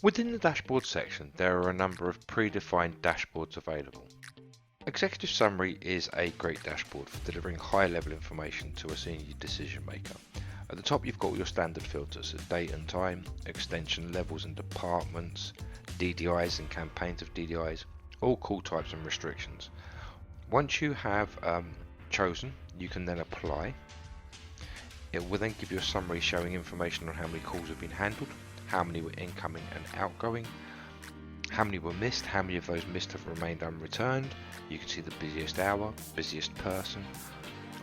Within the dashboard section, there are a number of predefined dashboards available. Executive Summary is a great dashboard for delivering high-level information to a senior decision maker. At the top, you've got all your standard filters: date and time, extension levels and departments, DDIs and campaigns of DDIs, all call types and restrictions. Once you have chosen, you can then apply. It will then give you a summary showing information on how many calls have been handled, how many were incoming and outgoing, how many were missed, how many of those missed have remained unreturned. You can see the busiest hour, busiest person.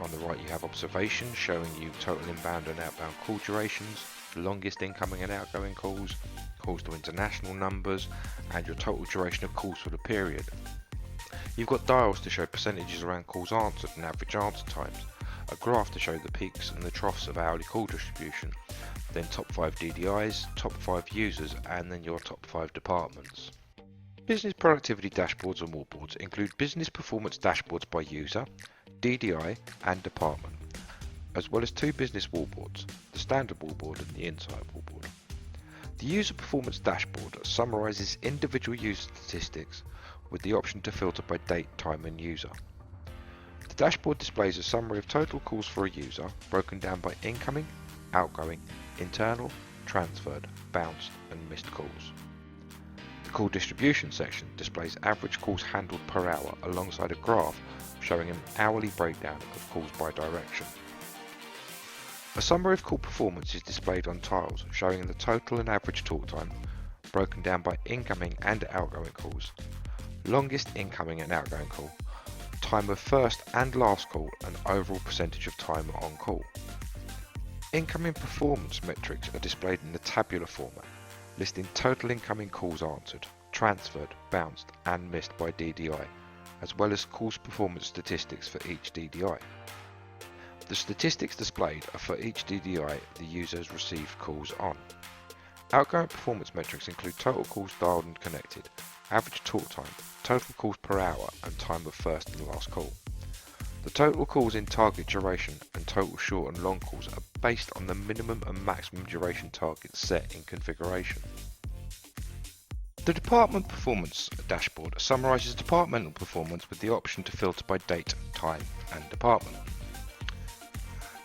On the right you have observations showing you total inbound and outbound call durations, longest incoming and outgoing calls, calls to international numbers, and your total duration of calls for the period. You've got dials to show percentages around calls answered and average answer times, a graph to show the peaks and the troughs of hourly call distribution, then top 5 DDIs, top 5 users, and then your top 5 departments. Business productivity dashboards and wallboards include business performance dashboards by user, DDI and department, as well as 2 business wallboards, the standard wallboard and the insight wallboard. The user performance dashboard summarizes individual user statistics with the option to filter by date, time and user. The dashboard displays a summary of total calls for a user broken down by incoming, outgoing, internal, transferred, bounced and missed calls. The call distribution section displays average calls handled per hour alongside a graph showing an hourly breakdown of calls by direction. A summary of call performance is displayed on tiles showing the total and average talk time broken down by incoming and outgoing calls, longest incoming and outgoing call, time of first and last call and overall percentage of time on call. Incoming performance metrics are displayed in the tabular format, listing total incoming calls answered, transferred, bounced and missed by DDI, as well as calls performance statistics for each DDI. The statistics displayed are for each DDI the user has received calls on. Outgoing performance metrics include total calls dialed and connected, average talk time, total calls per hour and time of first and last call. The total calls in target duration and total short and long calls are based on the minimum and maximum duration targets set in configuration. The Department Performance dashboard summarizes departmental performance with the option to filter by date, time and department.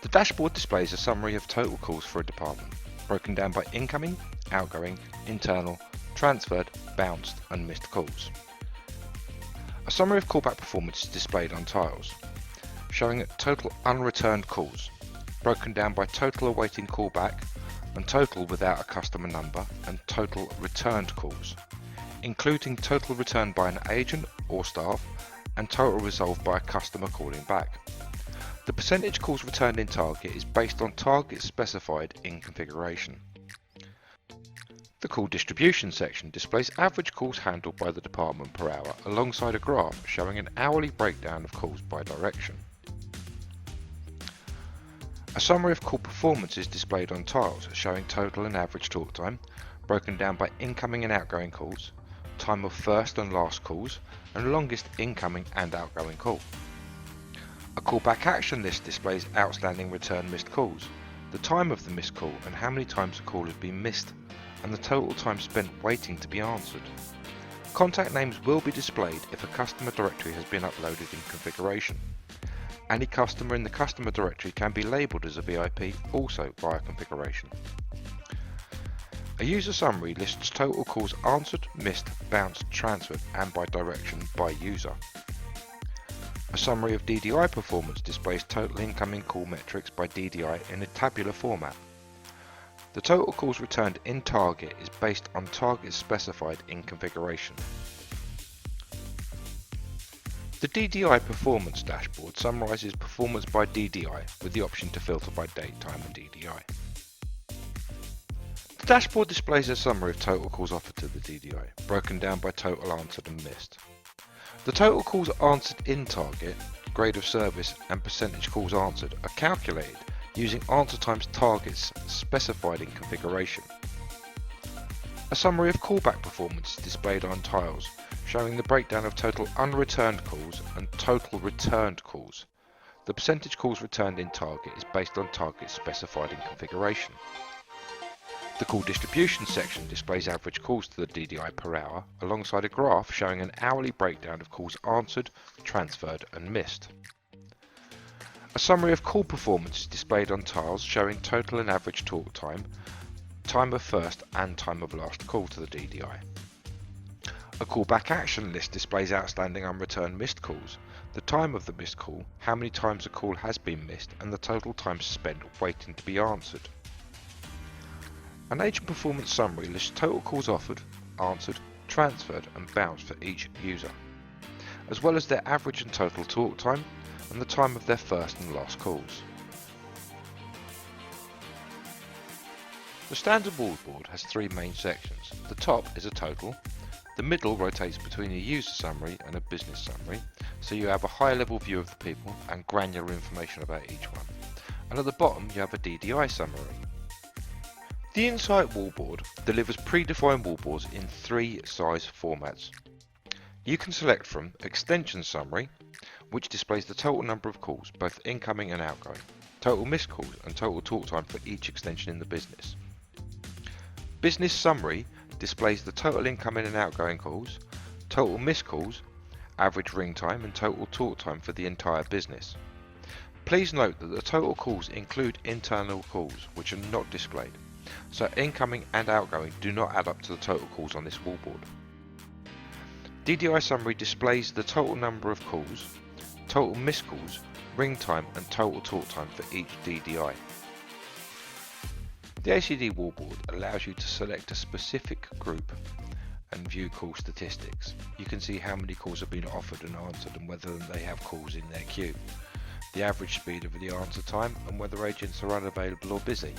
The dashboard displays a summary of total calls for a department, broken down by incoming, outgoing, internal, transferred, bounced and missed calls. A summary of callback performance is displayed on tiles, showing total unreturned calls, broken down by total awaiting callback and total without a customer number and total returned calls, including total returned by an agent or staff and total resolved by a customer calling back. The percentage calls returned in target is based on targets specified in configuration. The call distribution section displays average calls handled by the department per hour alongside a graph showing an hourly breakdown of calls by direction. A summary of call performance is displayed on tiles showing total and average talk time, broken down by incoming and outgoing calls, time of first and last calls, and longest incoming and outgoing call. A callback action list displays outstanding return missed calls, the time of the missed call and how many times a call has been missed, and the total time spent waiting to be answered. Contact names will be displayed if a customer directory has been uploaded in configuration. Any customer in the customer directory can be labelled as a VIP also via configuration. A user summary lists total calls answered, missed, bounced, transferred and by direction by user. A summary of DDI performance displays total incoming call metrics by DDI in a tabular format. The total calls returned in target is based on targets specified in configuration. The DDI performance dashboard summarizes performance by DDI with the option to filter by date, time and DDI. The dashboard displays a summary of total calls offered to the DDI, broken down by total answered and missed. The total calls answered in target, grade of service and percentage calls answered are calculated using answer times targets specified in configuration. A summary of callback performance is displayed on tiles, showing the breakdown of total unreturned calls and total returned calls. The percentage calls returned in target is based on targets specified in configuration. The call distribution section displays average calls to the DDI per hour alongside a graph showing an hourly breakdown of calls answered, transferred and missed. A summary of call performance is displayed on tiles showing total and average talk time, time of first and time of last call to the DDI. A callback action list displays outstanding unreturned missed calls, the time of the missed call, how many times a call has been missed and the total time spent waiting to be answered. An agent performance summary lists total calls offered, answered, transferred and bounced for each user, as well as their average and total talk time and the time of their first and last calls. The standard wallboard has three main sections. The top is a total, the middle rotates between a user summary and a business summary, so you have a high level view of the people and granular information about each one, and at the bottom you have a DDI summary. The Insight wallboard delivers predefined wallboards in three size formats. You can select from Extension Summary, which displays the total number of calls, both incoming and outgoing, total missed calls and total talk time for each extension in the business. Business Summary displays the total incoming and outgoing calls, total missed calls, average ring time and total talk time for the entire business. Please note that the total calls include internal calls, which are not displayed, so incoming and outgoing do not add up to the total calls on this wallboard. DDI Summary displays the total number of calls, total missed calls, ring time and total talk time for each DDI. The ACD wallboard allows you to select a specific group and view call statistics. You can see how many calls have been offered and answered and whether they have calls in their queue, the average speed of the answer time and whether agents are unavailable or busy.